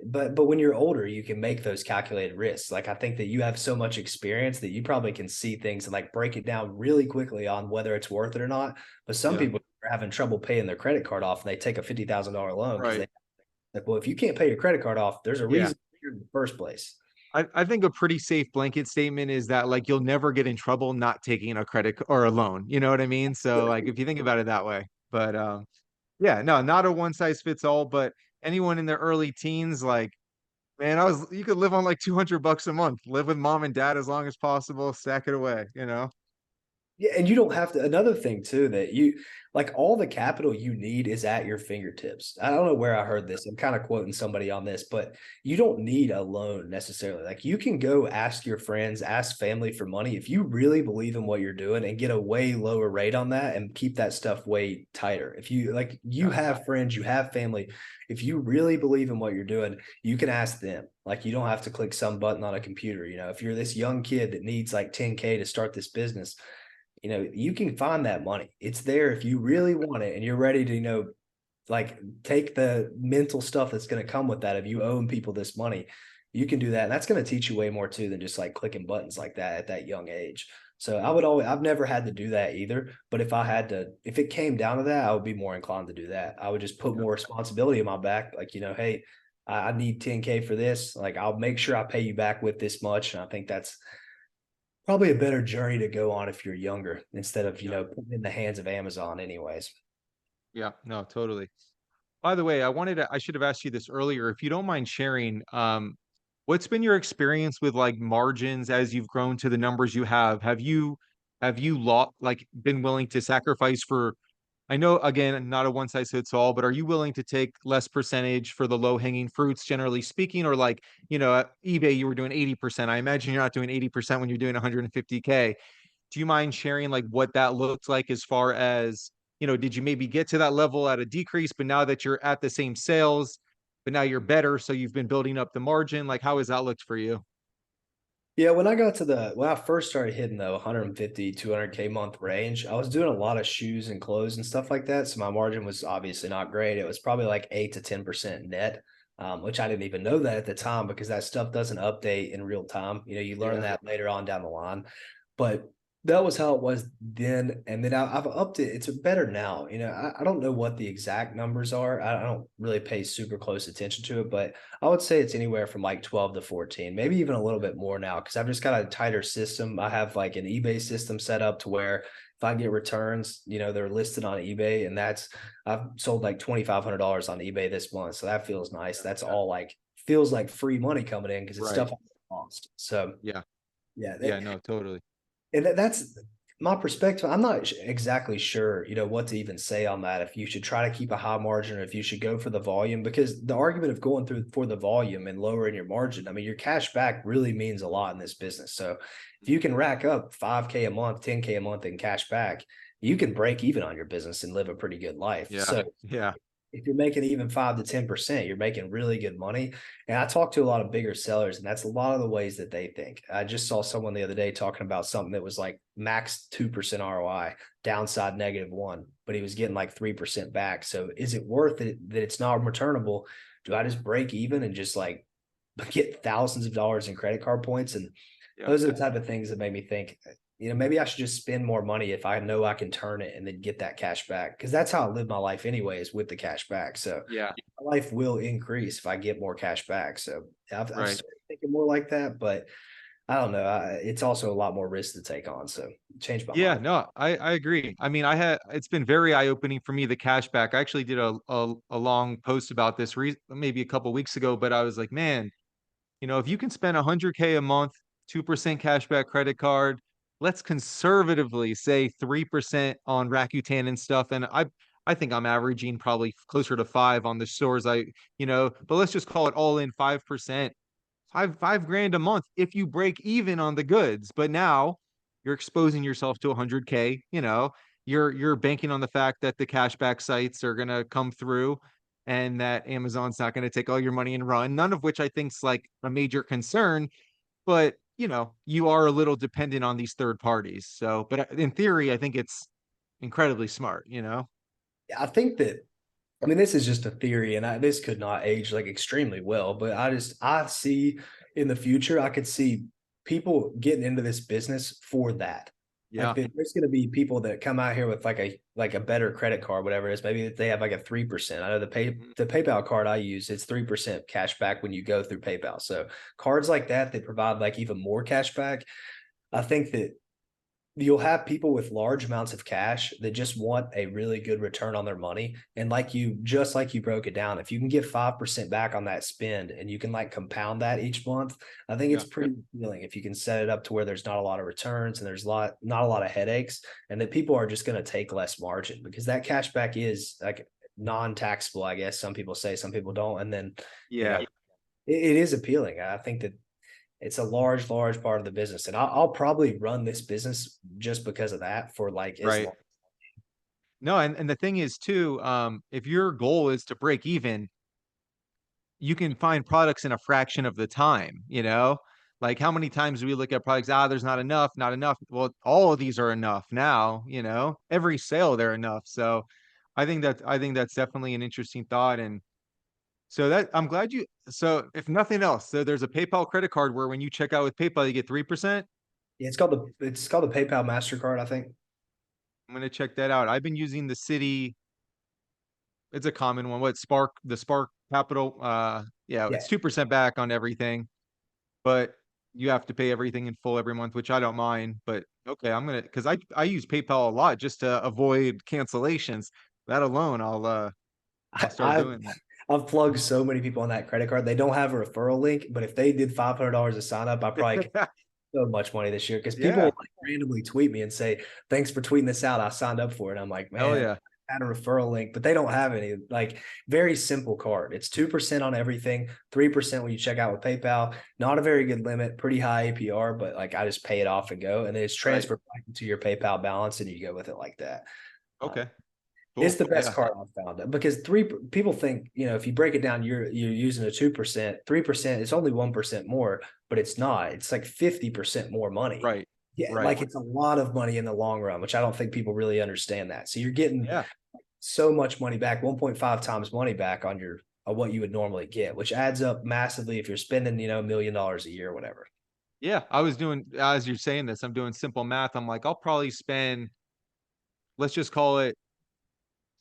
B: but when you're older, you can make those calculated risks. Like, I think that you have so much experience that you probably can see things and like break it down really quickly on whether it's worth it or not. But some
A: yeah,
B: people are having trouble paying their credit card off and they take a $50,000 loan because
A: right.
B: they like, well, if you can't pay your credit card off, there's a
A: Yeah.
B: reason you're in the first place.
A: I think a pretty safe blanket statement is that like you'll never get in trouble not taking a or a loan. You know what I mean? So like if you think about it that way. But yeah, no, not a one size fits all, but anyone in their early teens, like, man, you could live on like $200 a month, live with mom and dad as long as possible, stack it away, you know?
B: Yeah, and you don't have to. Another thing too that you like all the capital you need is at your fingertips. I don't know where I heard this. I'm kind of quoting somebody on this, but you don't need a loan necessarily. Like you can go ask your friends, ask family for money if you really believe in what you're doing and get a way lower rate on that and keep that stuff way tighter. If you like you
A: Yeah,
B: have friends, you have family, if you really believe in what you're doing, you can ask them. Like you don't have to click some button on a computer. You know, if you're this young kid that needs like 10K to start this business, you can find that money. It's there if you really want it and you're ready to, like take the mental stuff that's going to come with that. If you owe people this money, you can do that. And that's going to teach you way more too than just like clicking buttons like that at that young age. So I've never had to do that either. But if it came down to that, I would be more inclined to do that. I would just put
A: yeah,
B: more responsibility on my back. Like, hey, I need 10K for this. Like, I'll make sure I pay you back with this much. And I think that's probably a better journey to go on if you're younger instead of,
A: yeah,
B: putting in the hands of Amazon anyways.
A: yeah, no, totally. By the way, I should have asked you this earlier. If you don't mind sharing, what's been your experience with like margins as you've grown to the numbers you have? Have you have you like been willing to sacrifice for, I know again, not a one size fits all, but are you willing to take less percentage for the low hanging fruits, generally speaking? Or like, at eBay, you were doing 80%. I imagine you're not doing 80% when you're doing 150K. Do you mind sharing like what that looked like as far as, did you maybe get to that level at a decrease, but now that you're at the same sales, but now you're better, so you've been building up the margin? Like, how has that looked for you?
B: Yeah, when I first started hitting the 150, 200K month range, I was doing a lot of shoes and clothes and stuff like that. So my margin was obviously not great. It was probably like 8 to 10% net, which I didn't even know that at the time because that stuff doesn't update in real time. You learn
A: Yeah.
B: that later on down the line. But that was how it was then. And then I've upped it. It's better now. I don't know what the exact numbers are. I don't really pay super close attention to it, but I would say it's anywhere from like 12 to 14, maybe even a little bit more now because I've just got a tighter system. I have like an eBay system set up to where if I get returns, they're listed on eBay, and I've sold like $2,500 on eBay this month. So that feels nice. That's
A: Yeah.
B: all like feels like free money coming in because it's
A: Right.
B: stuff I lost. So
A: Yeah.
B: yeah,
A: Yeah. No, totally.
B: and that's my perspective. I'm not exactly sure, what to even say on that. If you should try to keep a high margin or if you should go for the volume, because the argument of going through for the volume and lowering your margin, I mean, your cash back really means a lot in this business. So if you can rack up 5K a month, 10K a month in cash back, you can break even on your business and live a pretty good life.
A: Yeah.
B: So
A: Yeah.
B: if you're making even 5 to 10%, you're making really good money. And I talk to a lot of bigger sellers, and that's a lot of the ways that they think. I just saw someone the other day talking about something that was like max 2% ROI, downside -1, but he was getting like 3% back. So is it worth it that it's not returnable? Do I just break even and just like get thousands of dollars in credit card points? And
A: Yeah.
B: those are the type of things that made me think, maybe I should just spend more money if I know I can turn it and then get that cash back. Cause that's how I live my life anyways with the cash back. So
A: Yeah.
B: my life will increase if I get more cash back. So I've
A: Right.
B: started thinking more like that, but I don't know. It's also a lot more risk to take on. So changed my
A: Yeah,
B: mind.
A: no, I agree. I mean, it's been very eye-opening for me, the cashback. I actually did a long post about this maybe a couple weeks ago, but I was like, man, if you can spend 100K a month, 2% cashback credit card, let's conservatively say 3% on Rakuten and stuff. And I think I'm averaging probably closer to 5 on the stores. But let's just call it all in 5%. Five grand a month if you break even on the goods. But now you're exposing yourself to 100K. You're banking on the fact that the cashback sites are gonna come through and that Amazon's not gonna take all your money and run. None of which I think's like a major concern, but you are a little dependent on these third parties. So, but in theory, I think it's incredibly smart.
B: I think that, I mean, this is just a theory, and this could not age like extremely well, but I see in the future, I could see people getting into this business for that. Like
A: Yeah.
B: there's going to be people that come out here with like a better credit card, whatever it is. Maybe they have like a 3%. I know
A: Mhm.
B: the PayPal card I use, it's 3% cash back when you go through PayPal. So cards like that provide like even more cash back. I think that you'll have people with large amounts of cash that just want a really good return on their money. And just like you broke it down, if you can get 5% back on that spend and you can like compound that each month, I think it's
A: Yeah.
B: pretty appealing if you can set it up to where there's not a lot of returns and there's not a lot of headaches, and that people are just going to take less margin because that cash back is like non-taxable, I guess. Some people say, some people don't. And then, you know,
A: Yeah.
B: it is appealing. I think that it's a large, large part of the business. And I'll probably run this business just because of that for like as
A: Right.
B: long.
A: No, and the thing is too, if your goal is to break even, you can find products in a fraction of the time. Like how many times do we look at products, there's not enough, not enough. Well, all of these are enough now. Every sale they're enough. So I think that's definitely an interesting thought. And so that I'm glad if nothing else, so there's a PayPal credit card where when you check out with PayPal, you get 3%.
B: Yeah, it's called the PayPal MasterCard, I think.
A: I'm gonna check that out. I've been using the City. It's a common one. The Spark Capital? Yeah,
B: Yeah.
A: it's 2% back on everything, but you have to pay everything in full every month, which I don't mind. But okay, because I use PayPal a lot just to avoid cancellations. That alone, I'll start
B: I've
A: doing that.
B: I've plugged so many people on that credit card. They don't have a referral link, but if they did $500 to sign up, I probably could so much money this year because people
A: Yeah.
B: like randomly tweet me and say, "Thanks for tweeting this out. I signed up for it." I'm like,
A: Hell
B: man,
A: yeah.
B: I had a referral link, but they don't have any. Like, very simple card. It's 2% on everything, 3% when you check out with PayPal. Not a very good limit, pretty high APR, but like I just pay it off and go, and then it's
A: Right.
B: transferred back into your PayPal balance, and you go with it like that. Um,
A: Okay.
B: it's
A: Cool.
B: the best
A: Yeah.
B: card I've found because people think, if you break it down, you're using a 2%, 3%, it's only 1% more, but it's not. It's like 50% more money.
A: Right.
B: Yeah,
A: Right.
B: like it's a lot of money in the long run, which I don't think people really understand that. So you're getting
A: Yeah.
B: so much money back, 1.5 times money back on your what you would normally get, which adds up massively if you're spending, $1 million a year or whatever.
A: Yeah. I was doing, as you're saying this, I'm doing simple math. I'm like, I'll probably spend, let's just call it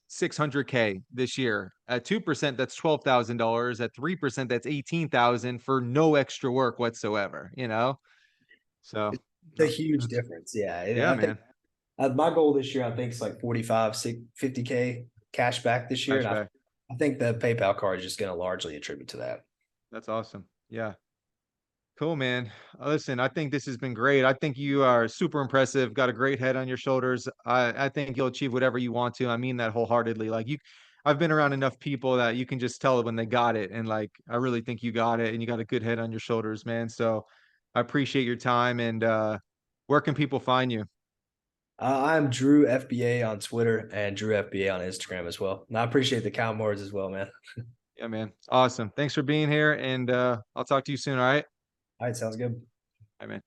A: 600K this year. At 2%, that's $12,000. At 3%, that's 18,000 for no extra work whatsoever, you know? So,
B: It's a
A: no,
B: huge
A: that's,
B: difference. Yeah.
A: yeah,
B: I think
A: man.
B: my goal this year, I think, is like 45, 50K cash back this year. And
A: Cashback.
B: I think the PayPal card is just going to largely attribute to that.
A: That's awesome. Yeah. Cool, man. Listen, I think this has been great. I think you are super impressive. Got a great head on your shoulders. I think you'll achieve whatever you want to. I mean that wholeheartedly. Like you, I've been around enough people that you can just tell it when they got it. And like, I really think you got it and you got a good head on your shoulders, man. So I appreciate your time and where can people find you?
B: I'm Drew FBA on Twitter and Drew FBA on Instagram as well. And I appreciate the count mores as well, man.
A: Yeah, man. Awesome. Thanks for being here and I'll talk to you soon. All right.
B: All right, sounds good.
A: Bye, man.